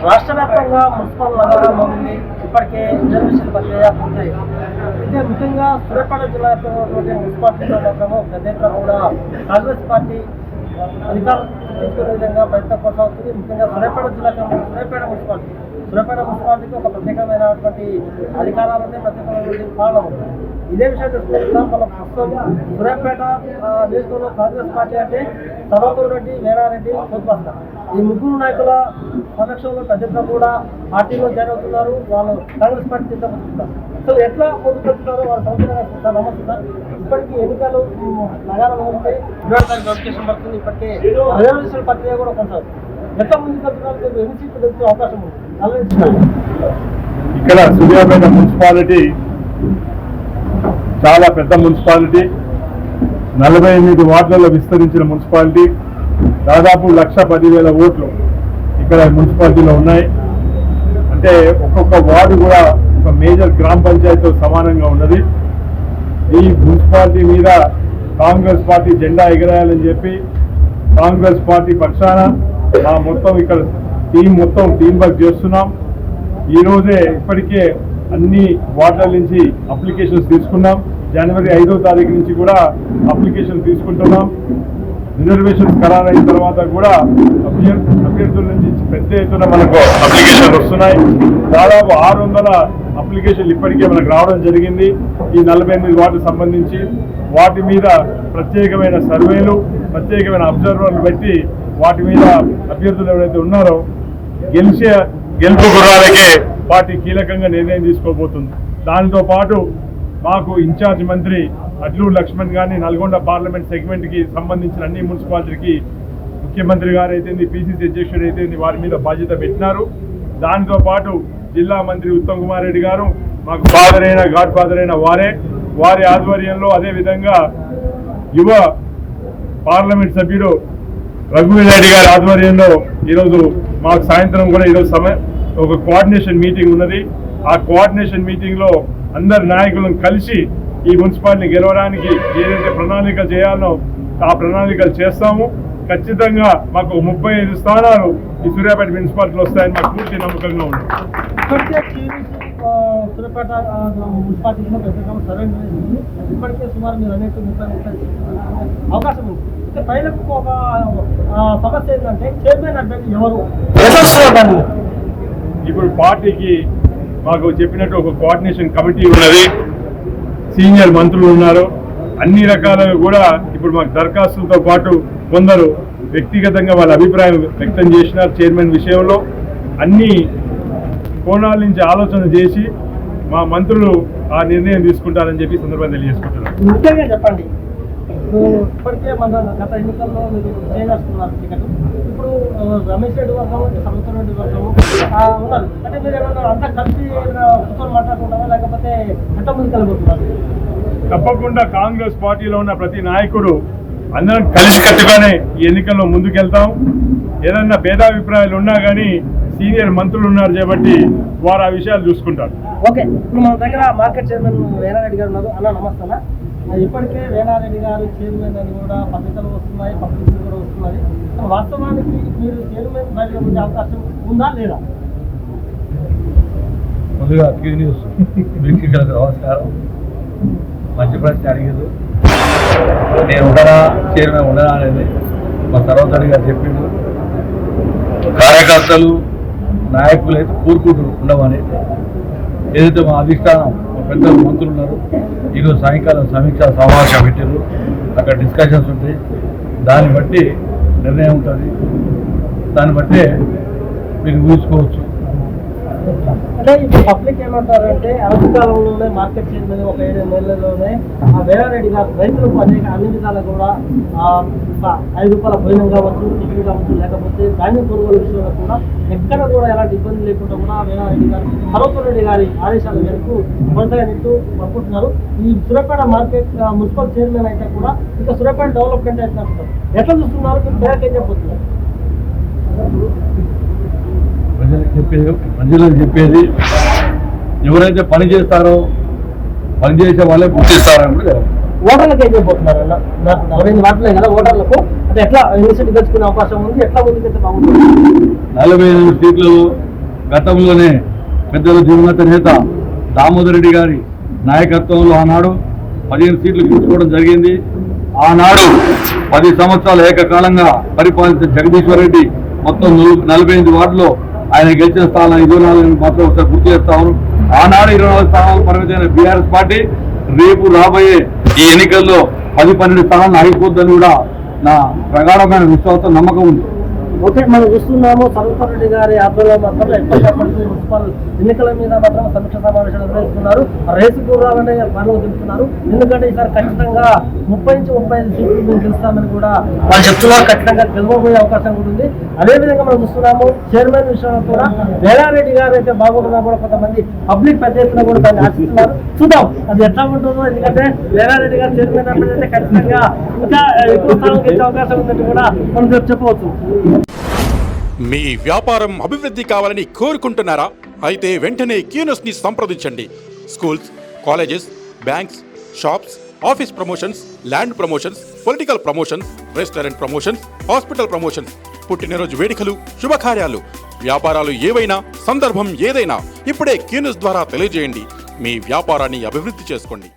రాష్ట్ర వ్యాప్తంగా మున్సిపల్ నగరం ఉంది. ఇప్పటికే రిజర్వేషన్ ప్రక్రియ పూర్తయి. అయితే ముఖ్యంగా సూర్యాపేట జిల్లా ఉన్నటువంటి మున్సిపాలిటీలో మాత్రము పెద్ద ఎత్తున కూడా కాంగ్రెస్ పార్టీ అధికారం తీసుకునే విధంగా ప్రయత్నం కొనసాగుతుంది. ముఖ్యంగా సూర్యాపేట జిల్లాకు సూర్యాపేట మున్సిపాలిటీకి ఒక ప్రత్యేకమైనటువంటి అధికారాలనే ప్రత్యేకమైనటువంటి పాలన ఉంది. ఇదే విషయం చూసుకుంటున్నాం. మన ప్రస్తుతం సూర్యాపేట నియోజకవర్గంలో కాంగ్రెస్ పార్టీ అంటే సర్వతూర్ రెడ్డి, వేణారెడ్డి, కోత్బస్తా ఈ ముగ్గురు నాయకుల సమక్షంలో పెద్ద ఎత్తున కూడా పార్టీలో జాయిన్ అవుతున్నారు. వాళ్ళు కాంగ్రెస్ పార్టీ తీసుకుంటున్నారు. సో ఎట్లా పొందుతున్నారో వాళ్ళ సంవత్సరాలు నమ్ముతున్నారు. ఇప్పటికీ ఎన్నికలు నగరంలో ఉంటే 20 తారీఖు నోటిఫికేషన్ పడుతుంది. ఇప్పటికే రిజర్వేషన్ ప్రక్రియ కూడా కొంటారు. ఎట్లా ముందుకు వెళ్తున్నారు? ఎన్ని సీట్లు తెచ్చే అవకాశం ఉంది? ఇక్కడ సూర్యాపేట మున్సిపాలిటీ చాలా పెద్ద మున్సిపాలిటీ, 48 వార్డులలో విస్తరించిన మున్సిపాలిటీ. దాదాపు 1,10,000 ఓట్లు ఇక్కడ మున్సిపాలిటీలో ఉన్నాయి. అంటే ఒక్కొక్క వార్డు కూడా ఒక మేజర్ గ్రామ పంచాయతీతో సమానంగా ఉన్నది. ఈ మున్సిపాలిటీ మీద కాంగ్రెస్ పార్టీ జెండా ఎగరేయాలని చెప్పి కాంగ్రెస్ పార్టీ పక్షాన మా మొత్తం ఇక్కడ టీం వర్క్ చేస్తున్నాం. ఈరోజే ఇప్పటికే అన్ని వార్డుల నుంచి అప్లికేషన్స్ తీసుకున్నాం. జనవరి 5వ తారీఖు నుంచి కూడా అప్లికేషన్ తీసుకుంటున్నాం. రిజర్వేషన్స్ ఖరారైన తర్వాత కూడా అభ్యర్థుల నుంచి పెద్ద ఎత్తున మనకు అప్లికేషన్లు వస్తున్నాయి. దాదాపు 600 అప్లికేషన్లు ఇప్పటికే మనకు రావడం జరిగింది. ఈ 48 వార్డుకు సంబంధించి వాటి మీద ప్రత్యేకమైన సర్వేలు, ప్రత్యేకమైన అబ్జర్వర్లు పెట్టి వాటి మీద అభ్యర్థులు ఎవరైతే ఉన్నారో గెలుపు గుర్రాలకే పార్టీ కీలకంగా నిర్ణయం తీసుకోబోతుంది. దానితో పాటు మాకు ఇన్ఛార్జ్ మంత్రి అడ్లూరు లక్ష్మణ్ గారిని నల్గొండ పార్లమెంట్ సెగ్మెంట్కి సంబంధించిన అన్ని మున్సిపాలిటీకి ముఖ్యమంత్రి గారు అయితే పిసిసి అధ్యక్షుడు అయితే వారి మీద బాధ్యత పెట్టినారు. దానితో పాటు జిల్లా మంత్రి ఉత్తమ్ కుమార్ రెడ్డి గారు మాకు గాడ్ ఫాదర్ అయిన వారి ఆధ్వర్యంలో, అదేవిధంగా యువ పార్లమెంట్ సభ్యుడు రఘువీర్ రెడ్డి గారి ఆధ్వర్యంలో ఈరోజు మాకు సాయంత్రం కూడా ఈరోజు ఒక కోఆర్డినేషన్ మీటింగ్ ఉన్నది. ఆ కోఆర్డినేషన్ మీటింగ్లో అందరు నాయకులను కలిసి ఈ మున్సిపాలిటీని గెలవడానికి ఏదైతే ప్రణాళికలు చేయాలో ఆ ప్రణాళికలు చేస్తాము. ఖచ్చితంగా మాకు 35 స్థానాలు ఈ సూర్యాపేట మున్సిపాలిటీలో వస్తాయని మాకు పూర్తి నమ్మకంగా ఉంది. సూర్యాపేట మున్సిపాలిటీలో ఇప్పటికే సుమారు మీరు అనేక 30 అవకాశం ఉంది. ప్రజలకు ఒక సమస్య ఏంటంటే చైర్మన్ అభ్యర్థి ఎవరు? ఇప్పుడు పార్టీకి మాకు చెప్పినట్టు ఒక కోఆర్డినేషన్ కమిటీ ఉన్నది, సీనియర్ మంత్రులు ఉన్నారు. అన్ని రకాలుగా కూడా ఇప్పుడు మాకు దరఖాస్తులతో పాటు కొందరు వ్యక్తిగతంగా వాళ్ళ అభిప్రాయం వ్యక్తం చేసినారు. చైర్మన్ విషయంలో అన్ని కోణాల నుంచి ఆలోచన చేసి మా మంత్రులు ఆ నిర్ణయం తీసుకుంటారని చెప్పి సందర్భంగా తెలియజేసుకుంటున్నారు. ముఖ్యంగా చెప్పండి, ఇప్పటికే మన గత ఎన్నికల్లో మీరు చేస్తున్నారు టికెట్. ఇప్పుడు రమేష్ రెడ్డి వర్గం, సముద్ర రెడ్డి వర్గం ఉన్నారు. అంటే మీరు ఏమన్నా అంతా కలిసి కూర్చొని మాట్లాడుకుంటారా, లేకపోతే ఎంత ముందు కలుగుతున్నారు? తప్పకుండా కాంగ్రెస్ పార్టీలో ఉన్న ప్రతి నాయకుడు అందరం కలిసికట్టుగానే ఈ ఎన్నికల్లో ముందుకెళ్తాం. ఏదన్నా భేదాభిప్రాయాలు ఉన్నా కానీ సీనియర్ మంత్రులు ఉన్నారు కాబట్టి వారు ఆ విషయాలు చూసుకుంటారు. ఓకే, ఇప్పుడు మన దగ్గర మార్కెట్ చైర్మన్ వేణారెడ్డి గారు ఉన్నారు. అన్న నమస్తే. ఇప్పటికే వేణారెడ్డి గారు చైర్మన్ అని కూడా పత్రికలు వస్తున్నాయి, పబ్లిసిటీ కూడా వస్తున్నది. వాస్తవానికి మీరు చైర్మన్ బయటకు వచ్చే అవకాశం ఉందా లేదా? ముందుగా నమస్కారం. మంచి ప్రశ్న అడిగారు. నేను ఉండనా చైర్మన్ ఉండనా అనేది మా సర్వోదరి గారు చెప్పిండు. కార్యకర్తలు నాయకులు అయితే కోరుకుంటారు ఉండమని. ఏదైతే మా అధిష్టానం మా పెద్ద మంత్రులు ఉన్నారు, ఈరోజు సాయంకాలం సమీక్ష సమావేశం పెట్టారు. అక్కడ డిస్కషన్స్ ఉంటాయి. దాన్ని బట్టి నిర్ణయం ఉంటుంది. దాన్ని బట్టే మీరు ఊహించుకోవచ్చు. అంటే ఇప్పుడు పబ్లిక్ ఏమంటారంటే అనంతకాలంలోనే మార్కెట్ చైర్మన్ ఒక 7 నెలల్లోనే వేణారెడ్డి గారు రైతులకు అన్ని విధాలు కూడా ₹5 భోజనం కావచ్చు, టికెట్ కావచ్చు, లేకపోతే ధాన్యం కొనుగోలు విషయంలో కూడా ఎక్కడ కూడా ఎలాంటి ఇబ్బంది లేకుండా కూడా వేణారెడ్డి గారు సర్వోత్తమ రెడ్డి గారి ఆదేశాల మేరకు కొనసాగిస్తూ పంపుతున్నారు. ఈ సూర్యాపేట మార్కెట్ మున్సిపల్ చైర్మన్ అయితే కూడా ఇంకా సూర్యాపేట డెవలప్మెంట్ అయితే ఎట్లా చూస్తున్నారు? మీరు పేరుకి ఏం చెప్పబోతున్నారు? ప్రజలకు చెప్పేది ఎవరైతే పని చేస్తారో పని చేసే వాళ్ళే గుర్తిస్తారని కూడా ఓటర్లకు ఏం చెప్పబోతున్నారు? 45 వాటిలే కదా ఓటర్లకు, అంటే ఎట్లా ఎన్ని సీట్లు తెచ్చుకునే అవకాశం ఉంది, ఎట్లా ముందుకైతే బాగుంటుంది? 45 సీట్లు గతంలోనే పెద్దలు దివంగత నేత దామోదర్ రెడ్డి గారి నాయకత్వంలో ఆనాడు 15 సీట్లు గెలుచుకోవడం జరిగింది. ఆనాడు 10 సంవత్సరాలు ఏకకాలంగా పరిపాలించిన జగదీశ్వర్ రెడ్డి మొత్తం 48 వార్డులో ఆయన గెలిచిన స్థానం 24 మాత్రం ఒకసారి గుర్తు చేస్తాను. ఆనాడు 24 స్థానాలు పరిమితమైన బీఆర్ఎస్ పార్టీ రేపు రాబోయే ఈ ఎన్నికల్లో 10-12 స్థానాలను ఆగిపోద్దని కూడా నా ప్రగాఢమైన విశ్వాసం నమ్మకం ఉంది. ఓకే, మనం చూస్తున్నాము సర్వపర్ రెడ్డి గారి ఆధ్వర్యంలో మాత్రం ఎప్పటికప్పటికీ మున్సిపల్ ఎన్నికల మీద మాత్రం సమీక్ష సమావేశాలు నిర్వహిస్తున్నారు. రేసు గుర్రాలనే పనులు దింపుతున్నారు. ఎందుకంటే ఈసారి ఖచ్చితంగా 30-35 సీట్లు మేము గెలుస్తామని కూడా వాళ్ళు చెప్తున్నారు. ఖచ్చితంగా గెలవబోయే అవకాశం కూడా ఉంది. అదేవిధంగా మనం చూస్తున్నాము చైర్మన్ విషయంలో కూడా వేలారెడ్డి గారు అయితే బాగుంటుందా కూడా కొంతమంది పబ్లిక్ పెద్ద ఎత్తున కూడా దాన్ని ఆశిస్తున్నారు. చూద్దాం అది ఎట్లా ఉంటుందో. ఎందుకంటే వేలారెడ్డి గారు చైర్మన్ అప్పుడైతే ఖచ్చితంగా ఇంకా ఎక్కువ స్థానం గెలిచే అవకాశం ఉందని కూడా మనం చెప్పవచ్చు. మీ వ్యాపారం అభివృద్ధి కావాలని కోరుకుంటున్నారా? అయితే వెంటనే క్యూనస్ ని సంప్రదించండి. Schools, colleges, banks, shops, office promotions, land promotions, political promotions, restaurant promotions, hospital promotions, పుట్టినరోజు వేడుకలు, శుభకార్యాలు, వ్యాపారాలు ఏవైనా, సందర్భం ఏదైనా ఇప్పుడే క్యూనస్ ద్వారా తెలియజేయండి. మీ వ్యాపారాన్ని అభివృద్ధి చేసుకోండి.